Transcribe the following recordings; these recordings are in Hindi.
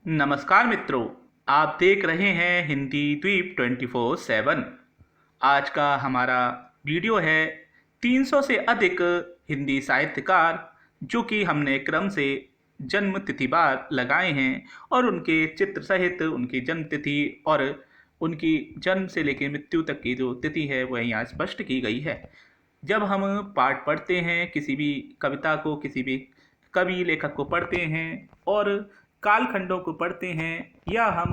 नमस्कार मित्रों, आप देख रहे हैं हिंदी द्वीप 24/7। आज का हमारा वीडियो है 300 से अधिक हिंदी साहित्यकार जो कि हमने क्रम से जन्म तिथि बार लगाए हैं और उनके चित्र सहित उनकी जन्म तिथि और उनकी जन्म से लेकर मृत्यु तक की जो तिथि है वह यहाँ स्पष्ट की गई है। जब हम पाठ पढ़ते हैं, किसी भी कविता को, किसी भी कवि लेखक को पढ़ते हैं और कालखंडों को पढ़ते हैं या हम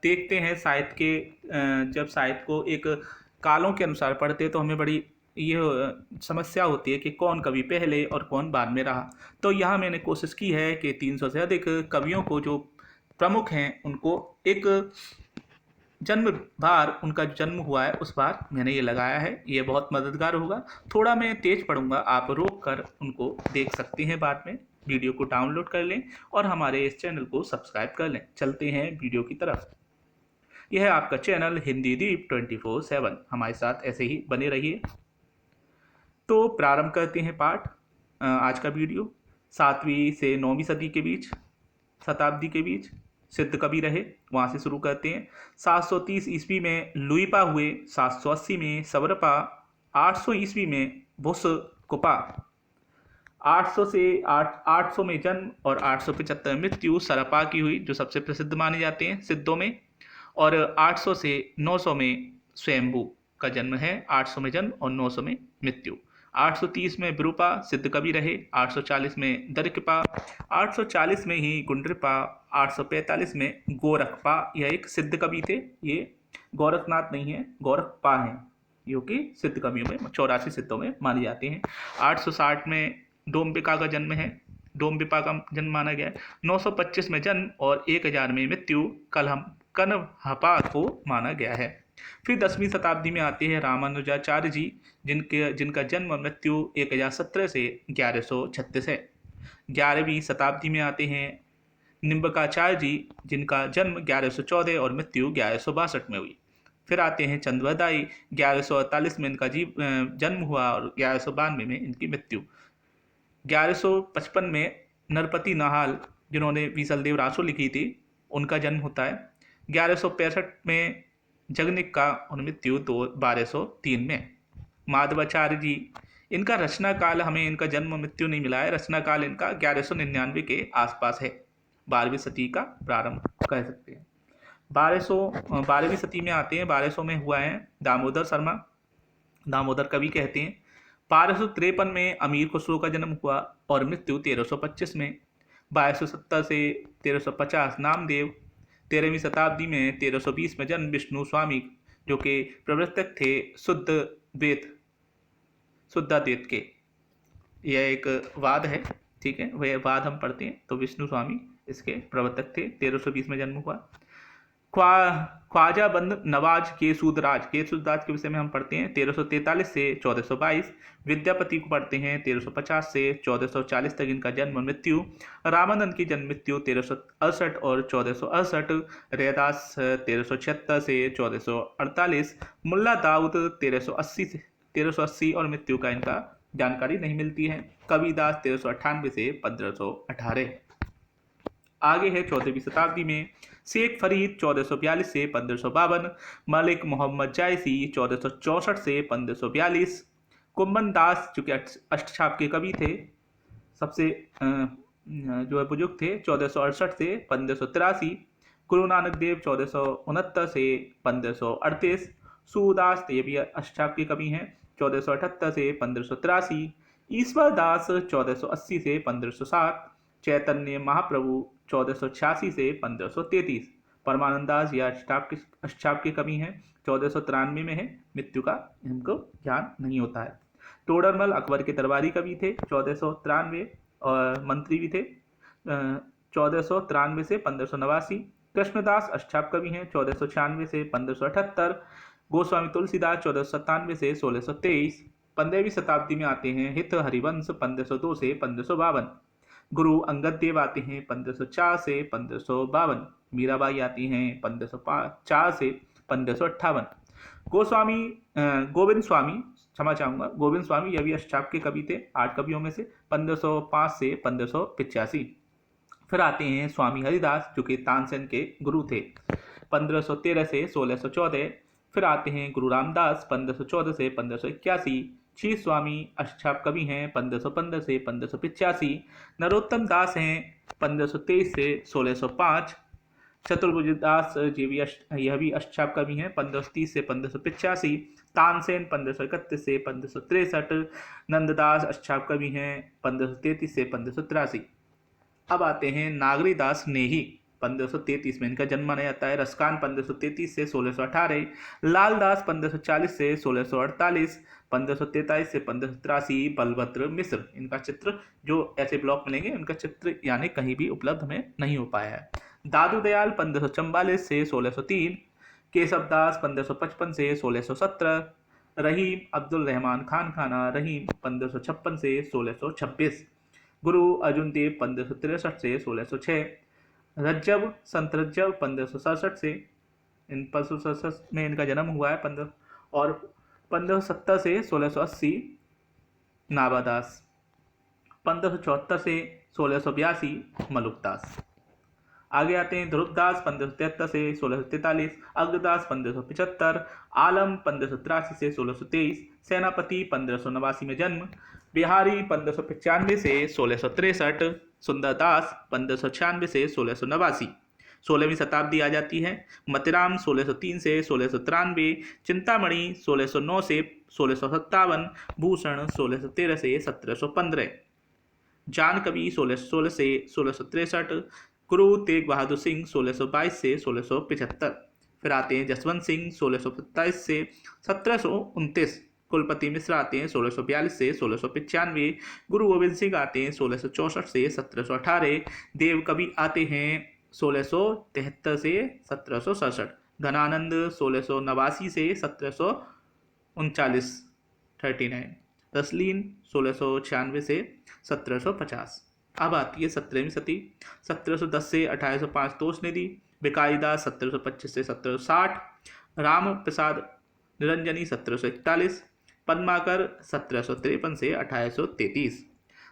देखते हैं साहित्य के जब साहित्य को एक कालों के अनुसार पढ़ते हैं तो हमें बड़ी ये समस्या होती है कि कौन कवि पहले और कौन बाद में रहा। तो यहाँ मैंने कोशिश की है कि 300 से अधिक कवियों को जो प्रमुख हैं उनको एक जन्म बार, उनका जन्म हुआ है उस बार मैंने ये लगाया है। ये बहुत मददगार होगा। थोड़ा मैं तेज पढ़ूंगा, आप रोक कर उनको देख सकते हैं बाद में। वीडियो को डाउनलोड कर लें और हमारे इस चैनल को सब्सक्राइब कर लें। चलते हैं वीडियो की तरफ। यह है आपका चैनल हिंदी दीप 24/7। हमारे साथ ऐसे ही बने रहिए। तो प्रारंभ करते हैं पाठ। आज का वीडियो 7वीं से 9वीं सदी के बीच, शताब्दी के बीच सिद्ध कवि रहे, वहाँ से शुरू करते हैं। 730 ईस्वी में लुइपा हुए, 780 में सवरपा, 800 ईस्वी में भुसकुपा, 800 में जन्म और 875 में मृत्यु सरपा की हुई, जो सबसे प्रसिद्ध माने जाते हैं सिद्धों में। और 800 से 900 में स्वयंभू का जन्म है, 800 में जन्म और 900 में मृत्यु। 830 में विरूपा सिद्ध कवि रहे, 840 में दरिकपा, 840 में ही गुंड्रिपा, 845 में गोरखपा, यह एक सिद्ध कवि थे। ये गोरखनाथ नहीं है, गोरखपा हैं, जो कि सिद्ध कवियों में 84 सिद्धों में माने जाते हैं। 860 में डोम्बिका का जन्म है, डोम्बिपा का जन्म माना गया है। 925 में जन्म और 1000 में मृत्यु कनहपा को माना गया है। फिर 10वीं शताब्दी में आते हैं रामानुजाचार्य जी, जिनका जन्म और मृत्यु 1017 से 1136 है। 11वीं शताब्दी में आते हैं निम्बकाचार्य जी, जिनका जन्म 1114 और मृत्यु 1162 में हुई। फिर आते हैं चंद्रवदाई, 1148 में इनका जन्म हुआ और 1192 में इनकी मृत्यु। 1155 में नरपति नाहाल, जिन्होंने बीसलदेव रासो लिखी थी, उनका जन्म होता है। 1165 में जगनिक का और मृत्यु 1203 में। माधवाचार्य जी, इनका रचना काल, हमें इनका जन्म मृत्यु नहीं मिला है, रचना काल इनका 1199 के आसपास है। 12वीं सदी का प्रारंभ कह सकते हैं। 12वीं सदी में आते हैं। 1200 में हुआ है दामोदर शर्मा, दामोदर कवि कहते हैं। 1253 में अमीर खुसरो का जन्म हुआ और मृत्यु 1325 में। 1270 से 1350 नामदेव। 13वीं शताब्दी में 1320 में जन्म विष्णु स्वामी, जो कि प्रवर्तक थे शुद्धाद्वैत के। यह एक वाद है, ठीक है, वह वाद हम पढ़ते हैं। तो विष्णु स्वामी इसके प्रवर्तक थे। 1320 में जन्म हुआ। ख्वाजा बंद नवाज केसूदराज के विषय में हम पढ़ते हैं 1343 से 1422। विद्यापति को पढ़ते हैं 1350 से 1440 तक इनका जन्म और मृत्यु। रामानंद की जन्म मृत्यु 1368 और 1468। रैदास 1376 से 1448। मुल्ला दाऊद 1380 और मृत्यु का इनका जानकारी नहीं मिलती है। कबीरदास 1398 से 1518। आगे है 14वीं शताब्दी में शेख फरीद 1442 से 1552। मलिक मोहम्मद जायसी 1464 से 1542। कुंभन दास, जो कि अष्टछाप के कवि थे, सबसे जो है बुजुर्ग थे, 1468 से 1583। गुरु नानक देव 1469 से 1538। सूरदास, ये भी अष्टछाप के कवि हैं, 1478 से 1583। ईश्वर दास 1480 से 1507। चैतन्य महाप्रभु 1486 से 1533। परमानंदास या अष्टछाप के कवि हैं, 1493 में है, मृत्यु का इनको ज्ञान नहीं होता है। टोडरमल अकबर के दरबारी कवि थे, 1493 और मंत्री भी थे, 1493 से 1589। कृष्णदास अष्टछाप कवि हैं, 1496 से 1578। गोस्वामी तुलसीदास 1497 से 1623। 15वीं शताब्दी में आते हैं हित हरिवंश 1502 से 1552। गुरु अंगद देव आते हैं 1504 से 1552। मीराबाई आती हैं 1504 से 1558। गोविंद स्वामी, यह भी अष्टछाप के कवि थे, 8 कवियों में से, 1505 से 1585। फिर आते हैं स्वामी हरिदास जो कि तानसेन के गुरु थे 1513 से 1614। फिर आते हैं गुरु रामदास 1514 से 1581। श्री स्वामी अष्टछाप कवि हैं 1515 से 1585। नरोत्तम दास हैं 1523 से 1605। चतुर्भुज दास यह भी अष्टछाप कवि हैं 1530 से 1585। तानसेन 1531 से 1563। नंददास अष्टछाप कवि हैं 1533 से 1583। अब आते हैं नागरीदास नेही 1533 में इनका जन्म माना जाता है। रसकान 1533 से 1618। लालदास 1540 से 1648। 1543 से 1583। बलभद्र मिश्र इनका चित्र जो ऐसे ब्लॉक मिलेंगे उनका चित्र यानी कहीं भी उपलब्ध हमें नहीं हो पाया है। दादू दयाल 1544 से 1603। केशवदास 1555 से 1617। रहीम अब्दुल रहमान खान खाना रहीम 1556 से 1626। गुरु अर्जुन देव 1563 से 1606। रज्जब संत रज्जब 1567 से 1567 में इनका जन्म हुआ है 15 और 1570 से 1680। नाबादास 1574 से 1682। मलुकदास। आगे आते हैं ध्रुवदास 1573 से 1643। अग्रदास 1575। आलम 1583 से 1623। सेनापति 1589 में जन्म। बिहारी 1595 से 1663। सुंदरदास 1596 से 1689। 16वीं शताब्दी आ जाती है। मतिराम 1603 से 1693। चिंतामणि 1609 से 1657। भूषण 1613 से 1715। जानकवि 1616 से 1663। गुरु तेग बहादुर सिंह 1622 से 1675। फिर आते हैं जसवंत सिंह 1627 से 1729। कुलपति मिश्र आते हैं 1642 से 1695। गुरु गोविंद सिंह आते हैं 1664 से 1718। देव कवि आते हैं 1673 से 1767। घनानंद 1689 से 1739 39। तस्लीन 1696 से 1750। अब आती है 17वीं सती 1710 से 1805 तोषनिधि। बिकारीदास 1725 से 1760। राम प्रसाद निरंजनी 1741। पद्माकर 1753 से 1833।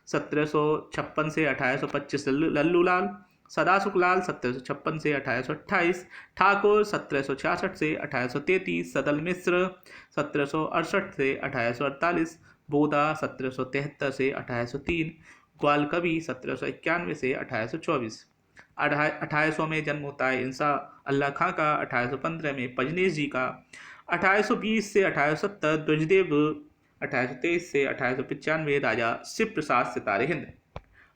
1756 से 1825 लल्लूलाल। सदासुखलाल 1756 से 1828। ठाकुर 1766 से 1833। सदल मिश्र 1768 से 1848। बोधा 1773 से 1803। ग्वाल कवि 1791 से 1824। 1800 में जन्म होता है इंसा अल्लाह खां का। 1815 में पजनेश जी का। 1820 से 1870 द्विजदेव। 1823 से 1895 राजा शिव प्रसाद सितारे हिंद।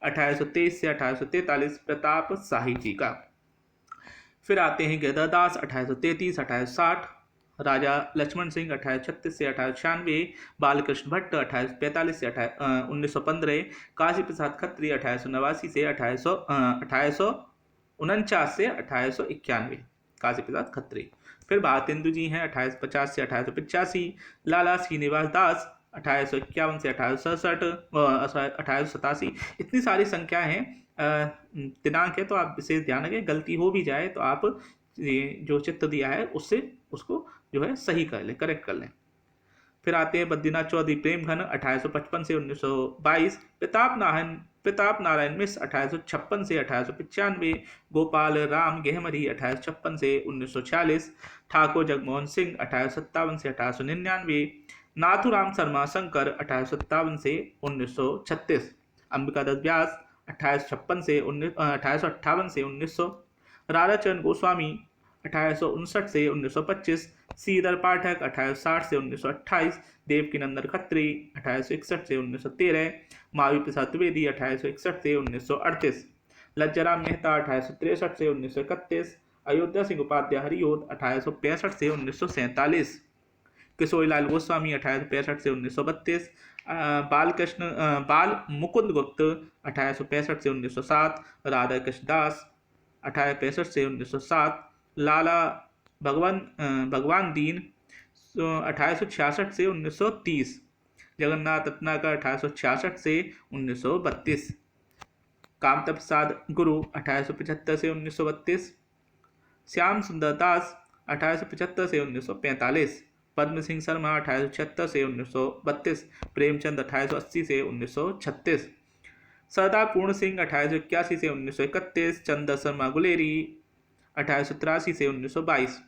1823 से 1843 प्रताप शाही जी का। फिर आते हैं गिरधरदास 1833 1860। राजा लक्ष्मण सिंह 1836 से 1896। बालकृष्ण भट्ट 1845 से 1915। काशी प्रसाद खत्री 1889 से 1849 से 1891। काशी प्रसाद खत्री। फिर भारतेंदु जी हैं 1850 से 1885। लाला श्रीनिवास दास 1851 से 1887। इतनी सारी संख्या हैं दिनांक है तो आप विशेष ध्यान रखें। गलती हो भी जाए तो आप जो चित्र दिया है उससे उसको जो है सही कर लें, करेक्ट कर लें। फिर आते हैं बद्रीनाथ चौधरी प्रेमघन 1855 से 1922। प्रताप नारायण मिश्र 1856 से 1895। गोपाल राम गेहमरी 1856 से 1946। ठाकुर जगमोहन सिंह 1857 से 1899। नाथुराम शर्मा शंकर 1857 से 1936। अंबिकादत्त व्यास 1858 से 1900। राधाचरण गोस्वामी 1859 से 1925। श्रीधर पाठक 1860 से 1928। देवकीनंदन खत्री 1861 से 1913। मावी प्रसाद द्विवेदी 1861 से 1938। लज्जाराम मेहता 1863 से 1931। अयोध्या सिंह उपाध्याय हरिओद 1865 से 1947। किशोरीलाल गोस्वामी 1865 से 1932। बाल मुकुंद गुप्त 1865 से 1907। राधा कृष्ण दास 1865 से 1907। लाला भगवान दीन 1866 से 1930। जगन्नाथ रत्नाकर 1866 से 1932। कामता प्रसाद गुरु 1875 से 1932। श्याम सुंदर दास 1875 से 1945। पद्म सिंह शर्मा 1876 से 1932। प्रेमचंद 1880 से 1936। सरदार पूर्ण सिंह 1881 से 1931, चंद्र शर्मा गुलेरी 1883 से 1922,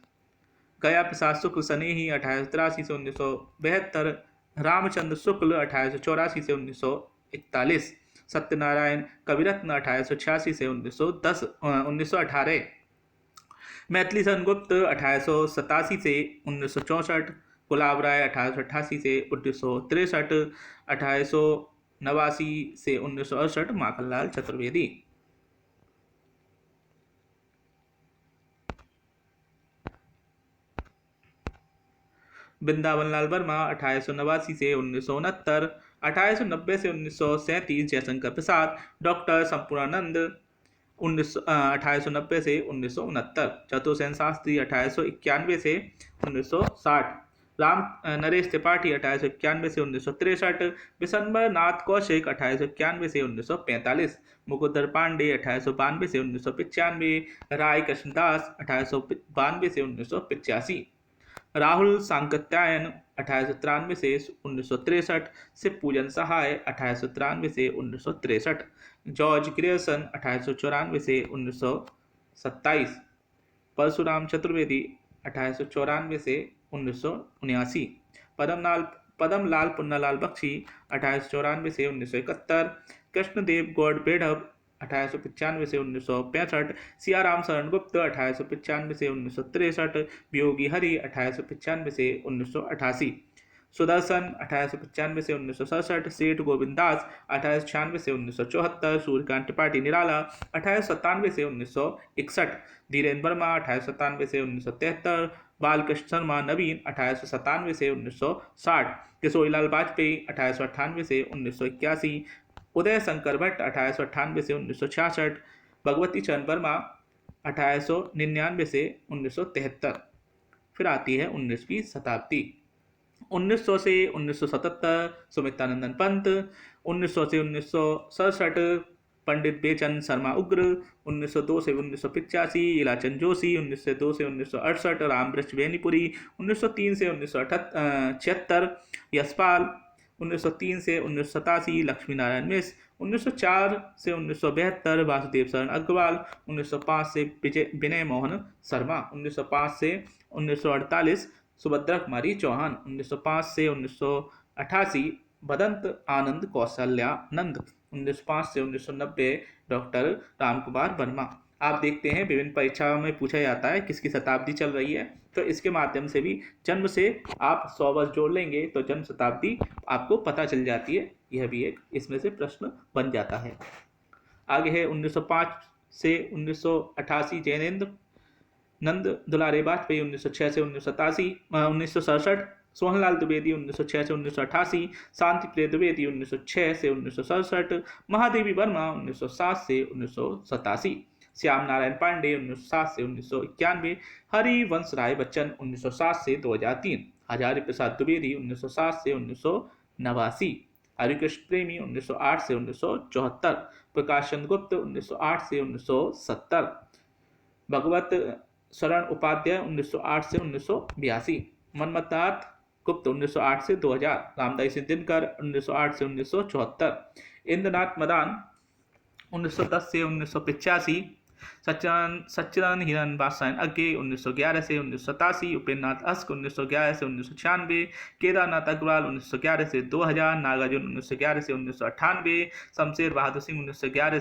गया प्रसाद शुक्ल सनेही 1883 से 1972, रामचंद्र शुक्ल 1884 से 1941, सत्यनारायण कविरत्न 1886 से 1918, मैथिली सेनगुप्त 1887 से 1964, गुलाब राय 1888 से 1963, 1889 से 1968, माखनलाल चतुर्वेदी। वृंदावन लाल वर्मा 1889 से 1969, 1890 से 1937, जयशंकर प्रसाद, डॉक्टर संपूर्णानंद 1890 से 1969, चतुर्सेन शास्त्री 1891 से 1960, राम नरेश त्रिपाठी 1891 से 1963, विशंबर नाथ कौशिक 1891 से 1945, मुकुंदर पांडे 1892 से 1995, राय कृष्णदास 1892 से 1985, राहुल सांकृत्यायन 1893 से 1963, शिव पूजन सहाय 1893 से 1963, जॉर्ज ग्रेयसन 1894 से 1927, परशुराम चतुर्वेदी 1894 से 1979, पदमलाल पुन्नालाल बख्शी 1894 से 1971, कृष्णदेव गौड़ बेढ़ब 1895 से 1965, सियाराम शरण गुप्त 1895 से 1963, वियोगी हरि 1895 से 1988, सुदर्शन 1895 से 1967, सेठ गोविंद दास 1896 से 1974, सूर्यकांत त्रिपाठी निराला 1897 से 1961, धीरेन्द्र वर्मा 1897 से 1973, बालकृष्ण शर्मा नवीन 1897 से 1960, किशोरीलाल वाजपेयी 1898 से 1981, उदय शंकर भट्ट 1898 से 1966, भगवती चरण वर्मा 1899 से 1973। फिर आती है 19वीं शताब्दी। 1900 से 1977, सुमित्रानंदन पंत, 1900 से 1967, पंडित बेचन शर्मा उग्र, 1902 से 1985, इलाचंद जोशी, 1902 से 1968, रामवृक्ष बेनीपुरी, 1903 से 1976, यशपाल, 1903 से 1987, लक्ष्मी नारायण मिश्र, 1904 से 1972, वासुदेव शरण अग्रवाल, 1905 से विनय मोहन शर्मा, 1905 से 1948, सुभद्रा कुमारी चौहान, 1905 से 1988, भदंत आनंद कौशल्यानंद, 1905 से 1990, डॉक्टर रामकुमार वर्मा। आप देखते हैं विभिन्न परीक्षाओं में पूछा जाता है किसकी शताब्दी चल रही है, तो इसके माध्यम से भी जन्म से आप 100 वर्ष जोड़ लेंगे तो जन्म शताब्दी आपको पता चल जाती है। यह भी एक इसमें से प्रश्न बन जाता है। आगे है 1905 से 1988, जैनेन्द्र नंद दुलारे वाजपेयी 1906 से 1967, सोहनलाल द्विवेदी 1906 से 1988, शांति प्रिय द्विवेदी 1906 से 1967, महादेवी वर्मा 1907 से 1987, श्याम नारायण पांडे 1907 से 1991, हरिवंश राय बच्चन 1907 से 2003, हजारी प्रसाद द्विवेदी 1907 से 1989, हरिकृष्ण प्रेमी 1908 से 1974, प्रकाश चंद्र गुप्त 1908 से 1970, भगवत शरण उपाध्याय 1908 से 1982, मनमथनाथ गुप्त 1908 से 2000, रामदास दिनकर 1908 से 1974, इंद्रनाथ मदान 1910 से 1985, सच्चिदानंद हिरन बादशाह अज्ञे 1911 से 1987, उपेंद्रनाथ अस्क 1911 से 1996, केदारनाथ अग्रवाल 1911 से 2000, नागार्जुन 1911 से 1998, शमशेर बहादुर सिंह 1911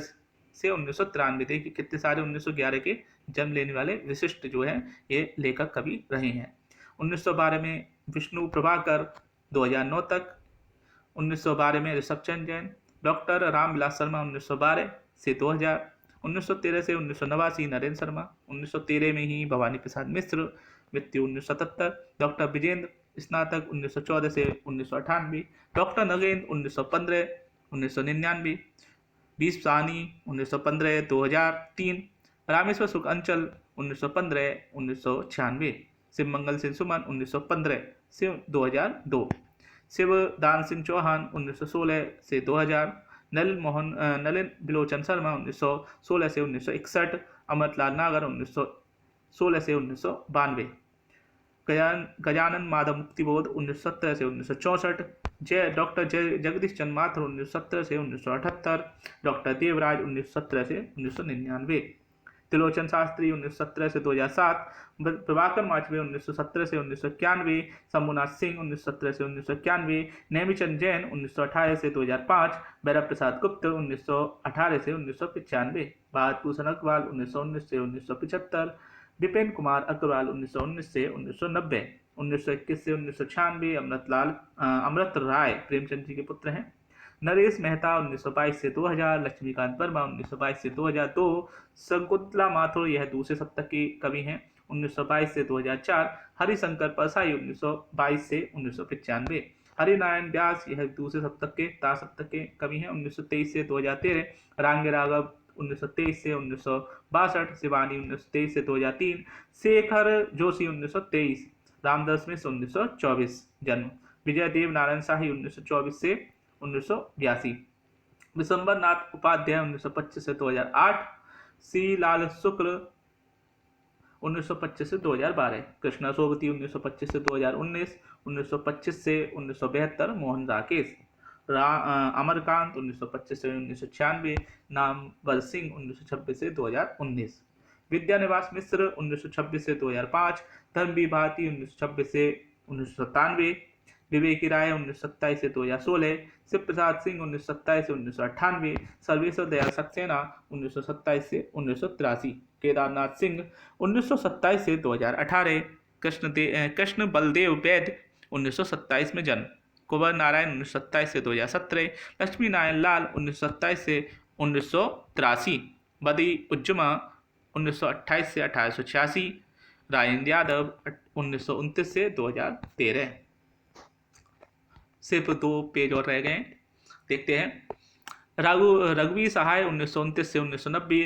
से 1993। देखिए कितने सारे 1911 के जन्म लेने वाले विशिष्ट जो है ये लेखक कवि रहे हैं। 1912 में विष्णु प्रभाकर 2009 तक, 1912 में ऋषभचंद्र जैन, डॉक्टर रामविलास शर्मा 1912 से 2000, 1913 से 1989 नरेंद्र शर्मा, 1913 में ही भवानी प्रसाद मिश्र, मृत्यु 1977, डॉक्टर विजेंद्र स्नातक 1914 से 1998, डॉक्टर नगेंद्र 1915 1999, 20 सानी 1915 2003, रामेश्वर सुख अंचल 1915 1996, शिव मंगल सिंह सुमन 1915 से 2002, शिव दान सिंह चौहान 1916 से 2000, नलिन बिलोचन शर्मा 1916 से 1961, अमृतलाल नागर 1916 से 1992, गजानन माधव मुक्तिबोध 1917 से 1964, डॉक्टर जगदीश चंद्र माथुर 1917 से 1978, डॉक्टर देवराज 1917 से 1999, त्रिलोचन शास्त्री 1917 से 2007, प्रभाकर माचवे 1917 से 1991, शंभुनाथ सिंह 1917 से 1991, नेमीचंद जैन 1918 से 2005, भैरव प्रसाद गुप्त 1918 से 1995, भारत भूषण अग्रवाल 1919 से 1975, विपिन कुमार अग्रवाल 1919 से 1990, 1921 से 1996, अमृत राय प्रेमचंद जी के पुत्र हैं, नरेश मेहता 1922 से 2000, लक्ष्मीकांत वर्मा 1922 से 2002, शकुंतला माथुर यह दूसरे शतक के कवि हैं 1922 से 2004, हरिशंकर परसाई 1922 से 1995, हरिनारायण व्यास यह दूसरे शतक के कवि हैं 1923 से 2013, रांगे राघव 1923 से 1962, शिवानी 1923 से 2003, शेखर जोशी 1923, रामदास मिश्र 1924 जन्म, विजय देव नारायण शाही 1924 से 1982, विशंबर नाथ उपाध्याय 1925 से 2008, सी लाल शुक्ल 1925 से 2012, कृष्णा सोबती 1925 से 2019, 1925 से 1972, मोहन राकेश, अमरकांत 1925 से 1996, नामवर सिंह 1926 से 2019, विद्यानिवास मिश्र 1926 से 2005, धर्मवीर भारती 1926 से 1997, विवेकी राय 1927 से 2016, शिव प्रसाद सिंह 1927 से 1998, सर्वेश्वर दयाल सक्सेना 1927 से 1983, केदारनाथ सिंह 1927 से 2018, कृष्ण बलदेव वैद्य 1927 में जन्म, कुंवर नारायण 1927 से 2017, लक्ष्मी नारायण लाल 1927 से 1983, बदी उज्जमा 1928 से 1886, राजेंद्र यादव 1929 से 2013। सिर्फ 2 पेज और रह गए, देखते हैं। रघुवीर सहाय 1929 से 1990,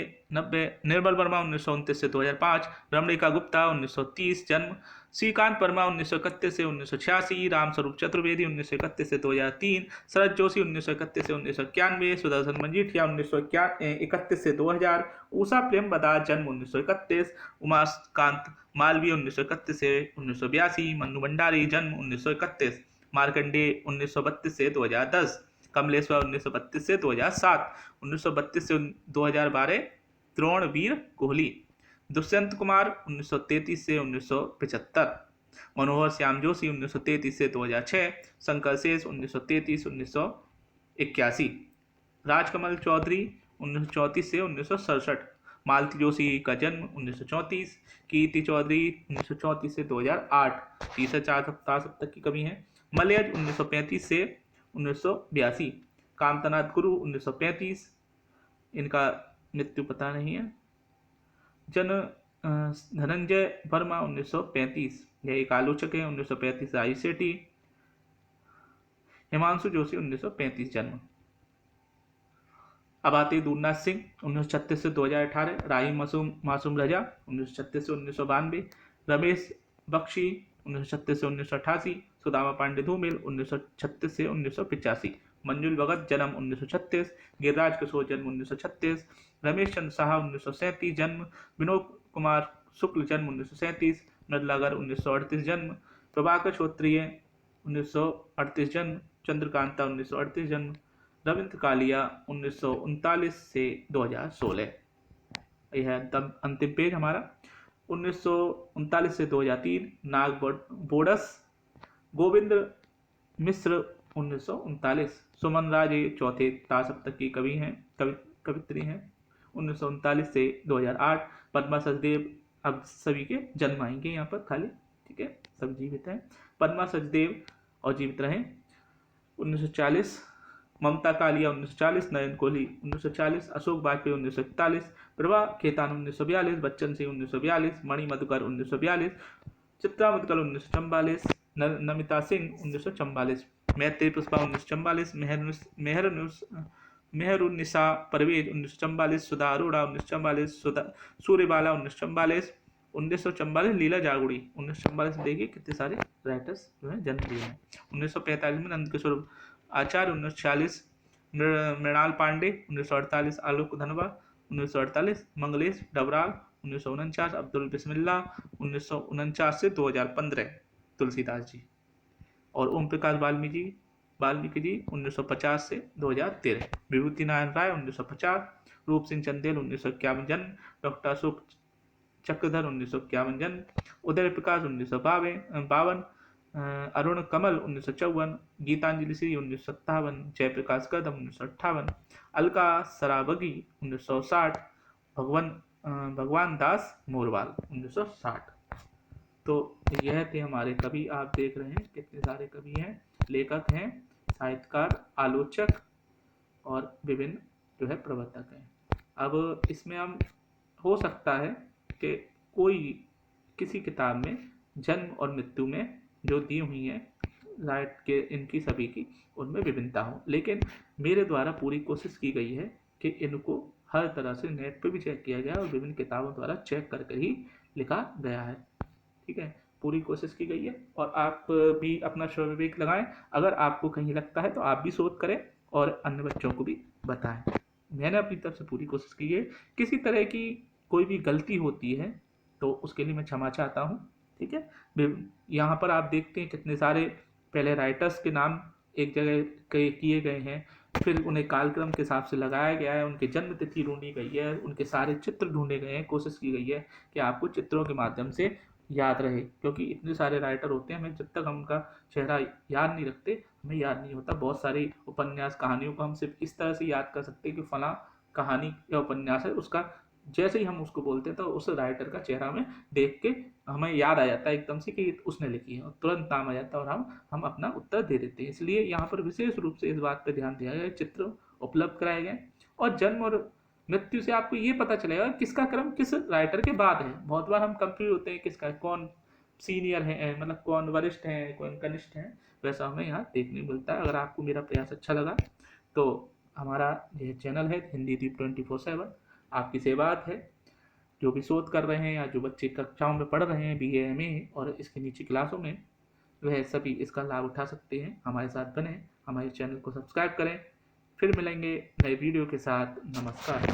निर्मल वर्मा 1929 से 2005, रमणिका गुप्ता 1930 जन्म, श्रीकांत वर्मा 1931 से 1986, रामस्वरूप चतुर्वेदी 1931 से 2003, शरद जोशी 1931 से 1991, सुदर्शन मजीठिया 1931 से 2000, उषा प्रेम बदाज जन्म 1931, उमाकांत मालवीय 1931 से 1982, मन्नू भंडारी जन्म 1931, मार्कंडे 1932 से 2010, कमलेश्वर 1932 से 2007, 1932 से 2012, द्रोणवीर कोहली, दुष्यंत कुमार 1933 से 1975, मनोहर श्याम जोशी 1933 से 2006, शंकर शेष 1933 1981, राजकमल चौधरी 1934 से 1967, मालती जोशी का जन्म 1934, कीर्ति चौधरी 1934 से 2008, तीसरे 4 सप्ताह की कमी है, मलयज 1935 से 1982, कामतानाथ गुरु 1935, इनका मृत्यु पता नहीं है, धनंजय वर्मा 1935, यह एक आलोचक है 1935, राई सेठी, हिमांशु जोशी 1935 जन्म, अबाती दूरनाथ सिंह 1936 से 2018, राही मासूम रजा 1936 से 1992, रमेश बख्शी 1936 से 1988, सुदामा पांडे धूमिल 1936 से 1985, मंजुल भगत जन्म 1936, गिरिराज किशोर जन्म 1936, रमेश चंद्र शाह 1937 जन्म, विनोद कुमार शुक्ल जन्म 1937, मृदलागर 1938 जन्म, प्रभाकर श्रोत्रिय 1938 जन्म, चंद्रकांता 1938 जन्म, रविंद्र कालिया 1939 से 2016। यह है अंतिम पेज हमारा। 1939 से 2003, नाग बोडस, गोविंद मिश्र 1939, सुमन राज चौथे तासप्तक की कवि हैं, कवित्री हैं 1939 से 2008, पद्मा सचदेव, अब सभी के जन्म आएंगे यहाँ पर खाली, ठीक है, सब जीवित हैं, पद्मा सचदेव और जीवित रहे 1940, ममता कालिया 1940, नरेंद्र कोहली 1940, अशोक वाजपेयी 1941, प्रभा खेतान 1942, बच्चन सिंह 1942, मणि मधुकर 1942, चित्रा मुदगल 1944, नमिता सिंह 1944, मैत्री पुष्पा 1944, मेहरुन्निसा परवेज 1944, सुधा अरोड़ा 1944, सूर्यबाला 1944, 1944 लीला जागुड़ी 1944। देखिए कितने सारे राइटर्स जो है जन्म लिए हैं। 1945 में नंदकिशोर आचार्य 1946, मृणाल पांडे 1948, आलोक धनवा 1948, मंगलेश डबराल 1949, अब्दुल बिस्मिल्लाह 1949 से 2015 तुलसीदास जी, और ओम प्रकाश वाल्मीकि जी 1950 से 2013, विभूति नारायण राय 1950, रूप सिंह चंदेल 1951 जन्म, डॉक्टर अशोक चक्रधर 1951 जन्म, उदय प्रकाश 1952, अरुण कमल 1954, गीतांजलि श्री 1957, जयप्रकाश कदम 1958, अलका सराबगी 1960, भगवान दास मोरवाल 1960। तो यह थे हमारे कवि। आप देख रहे हैं कितने सारे कवि हैं, लेखक हैं, साहित्यकार, आलोचक और विभिन्न जो है प्रवर्तक हैं। अब इसमें हम हो सकता है कि कोई किसी किताब में जन्म और मृत्यु में जो दी हुई हैं राइट के इनकी सभी की उनमें विभिन्नता हो, लेकिन मेरे द्वारा पूरी कोशिश की गई है कि इनको हर तरह से नेट पे भी चेक किया गया और विभिन्न किताबों द्वारा चेक करके ही लिखा गया है। ठीक है, पूरी कोशिश की गई है और आप भी अपना स्वविवेक लगाएं। अगर आपको कहीं लगता है तो आप भी शोध करें और अन्य बच्चों को भी बताएं। मैंने अपनी तरफ से पूरी कोशिश की है। किसी तरह की कोई भी गलती होती है तो उसके लिए मैं क्षमा चाहता हूँ। ठीक है, यहाँ पर आप देखते हैं कितने सारे पहले राइटर्स के नाम एक जगह किए गए हैं, फिर उन्हें कालक्रम के हिसाब से लगाया गया है, उनकी जन्म तिथि ढूंढी गई है, उनके सारे चित्र ढूंढे गए हैं। कोशिश की गई है कि आपको चित्रों के माध्यम से याद रहे, क्योंकि इतने सारे राइटर होते हैं, हमें जब तक हम उनका चेहरा याद नहीं रखते हमें याद नहीं होता। बहुत सारी उपन्यास कहानियों को हम सिर्फ इस तरह से याद कर सकते हैं कि फला कहानी या उपन्यास है, उसका जैसे ही हम उसको बोलते हैं तो उस राइटर का चेहरा में देख के हमें याद आ जाता है एकदम से कि उसने लिखी है, और तुरंत नाम आ जाता है और हम अपना उत्तर दे देते हैं। इसलिए यहाँ पर विशेष रूप से इस बात पर ध्यान दिया गया, चित्र उपलब्ध कराए गए और जन्म और मृत्यु से आपको ये पता चलेगा किसका क्रम किस राइटर के बाद है। बहुत बार हम कंफ्यूज होते हैं किसका कौन सीनियर है, मतलब कौन वरिष्ठ है कौन कनिष्ठ है, वैसा हमें यहाँ देखने मिलता है। अगर आपको मेरा प्रयास अच्छा लगा तो हमारा यह चैनल है हिंदी दीप 24/7 आपकी सेवात है। जो भी शोध कर रहे हैं या जो बच्चे कक्षाओं में पढ़ रहे हैं BA MA और इसके नीचे क्लासों में, वह सभी इसका लाभ उठा सकते हैं। हमारे साथ बने, हमारे चैनल को सब्सक्राइब करें। फिर मिलेंगे नए वीडियो के साथ। नमस्कार।